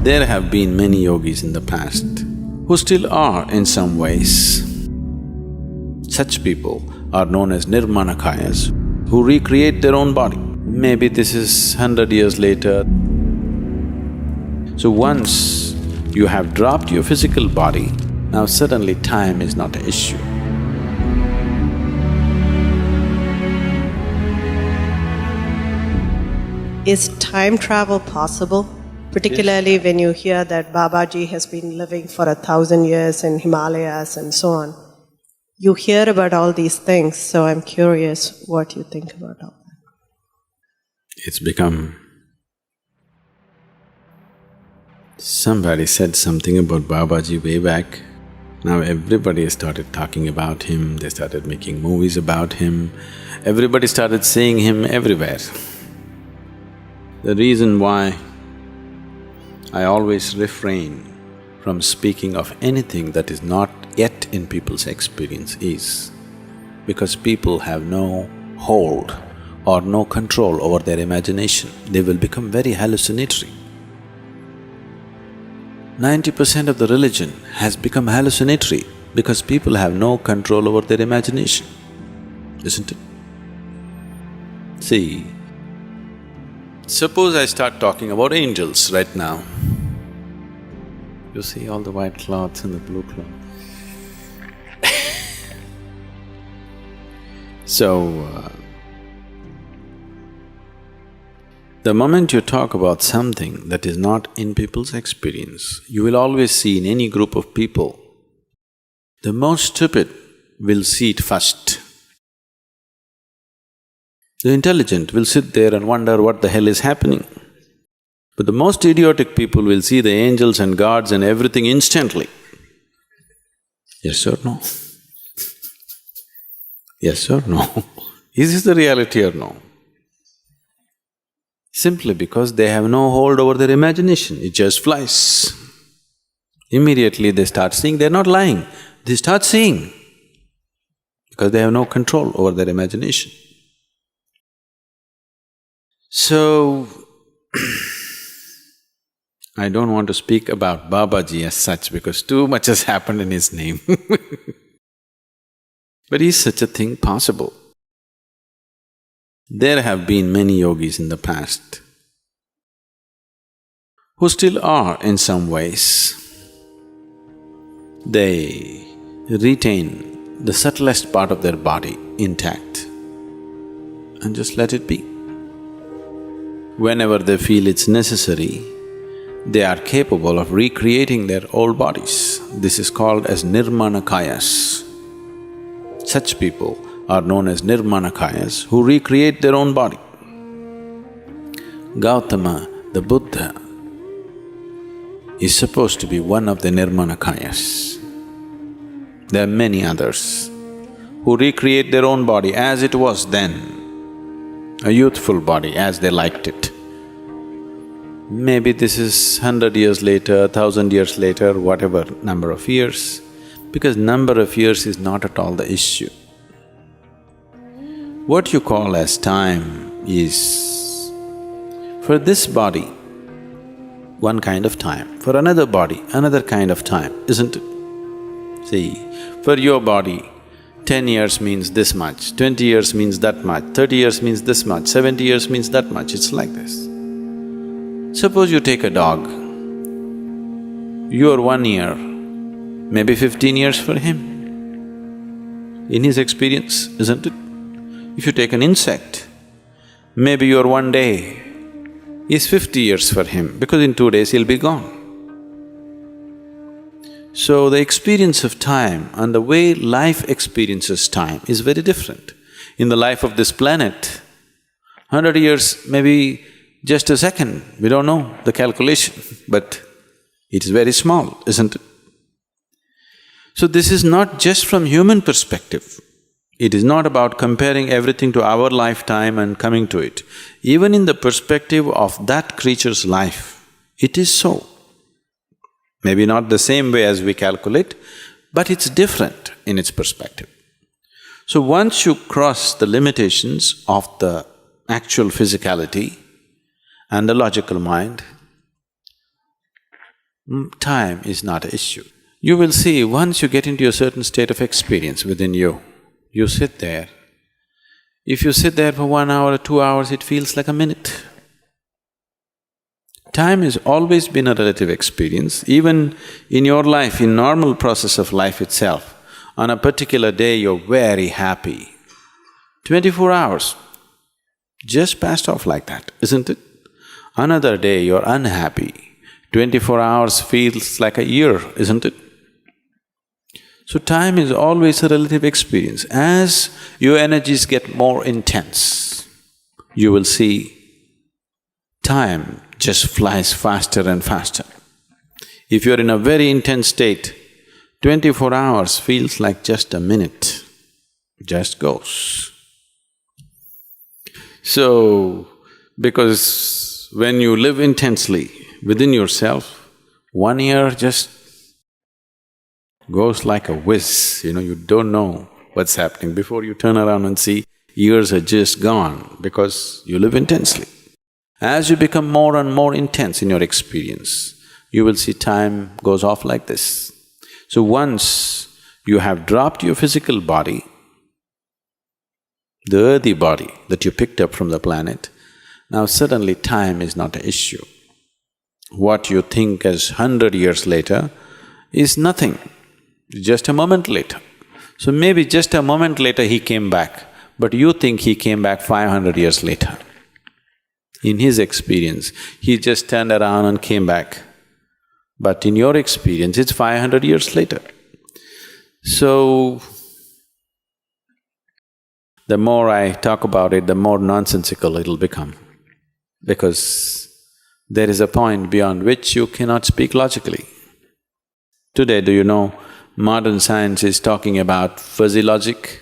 There have been many yogis in the past who still are in some ways. Such people are known as Nirmanakayas, who recreate their own body. Maybe this is 100 years later. So once you have dropped your physical body, now suddenly time is not an issue. Is time travel possible? Particularly when you hear that Babaji has been living for 1,000 years in Himalayas and so on. You hear about all these things, so I'm curious what you think about all that. It's become… Somebody said something about Babaji way back. Now everybody has started talking about him, they started making movies about him, everybody started seeing him everywhere. The reason why I always refrain from speaking of anything that is not yet in people's experience is because people have no hold or no control over their imagination. They will become very hallucinatory. 90% of the religion has become hallucinatory because people have no control over their imagination, isn't it? See, suppose I start talking about angels right now. You see all the white cloths and the blue cloth. The moment you talk about something that is not in people's experience, you will always see in any group of people, the most stupid will see it first. The intelligent will sit there and wonder what the hell is happening. But the most idiotic people will see the angels and gods and everything instantly. Yes or no? Yes or no? Is this the reality or no? Simply because they have no hold over their imagination, it just flies. Immediately they start seeing, they're not lying, they start seeing because they have no control over their imagination. So, I don't want to speak about Babaji as such because too much has happened in his name But is such a thing possible? There have been many yogis in the past who still are in some ways. They retain the subtlest part of their body intact and just let it be. Whenever they feel it's necessary, they are capable of recreating their old bodies. This is called as Nirmanakayas. Such people are known as Nirmanakayas who recreate their own body. Gautama, the Buddha, is supposed to be one of the Nirmanakayas. There are many others who recreate their own body as it was then, a youthful body as they liked it. Maybe this is 100 years later, 1,000 years later, whatever number of years, because number of years is not at all the issue. What you call as time is, for this body, one kind of time, for another body, another kind of time, isn't it? See, for your body, 10 years means this much, 20 years means that much, 30 years means this much, 70 years means that much, it's like this. Suppose you take a dog, your 1 year, maybe 15 years for him, in his experience, isn't it? If you take an insect, maybe your 1 day is 50 years for him because in 2 days he'll be gone. So the experience of time and the way life experiences time is very different. In the life of this planet, 100 years may be just a second, we don't know the calculation, but it is very small, isn't it? So this is not just from human perspective. It is not about comparing everything to our lifetime and coming to it. Even in the perspective of that creature's life, it is so. Maybe not the same way as we calculate, but it's different in its perspective. So once you cross the limitations of the actual physicality and the logical mind, time is not an issue. You will see, once you get into a certain state of experience within you, you sit there. If you sit there for 1 hour or 2 hours, it feels like a minute. Time has always been a relative experience. Even in your life, in normal process of life itself, on a particular day you're very happy. 24 hours just passed off like that, isn't it? Another day you're unhappy. 24 hours feels like a year, isn't it? So time is always a relative experience. As your energies get more intense, you will see time just flies faster and faster. If you're in a very intense state, 24 hours feels like just a minute, just goes. So, because when you live intensely within yourself, 1 year just goes like a whiz, you don't know what's happening. Before you turn around and see, years are just gone because you live intensely. As you become more and more intense in your experience, you will see time goes off like this. So once you have dropped your physical body, the earthy body that you picked up from the planet, now suddenly time is not an issue. What you think as 100 years later is nothing, just a moment later. So maybe just a moment later he came back, but you think he came back 500 years later. In his experience, he just turned around and came back. But in your experience, it's 500 years later. So, the more I talk about it, the more nonsensical it'll become. Because there is a point beyond which you cannot speak logically. Today, do you know, modern science is talking about fuzzy logic?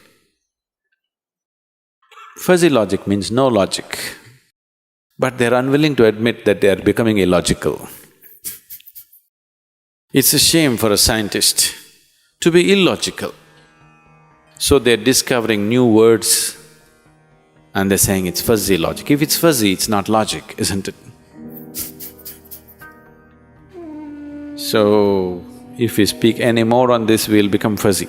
Fuzzy logic means no logic. But they're unwilling to admit that they are becoming illogical. It's a shame for a scientist to be illogical. So they're discovering new words and they're saying it's fuzzy logic. If it's fuzzy, it's not logic, isn't it? So, if we speak any more on this, we'll become fuzzy.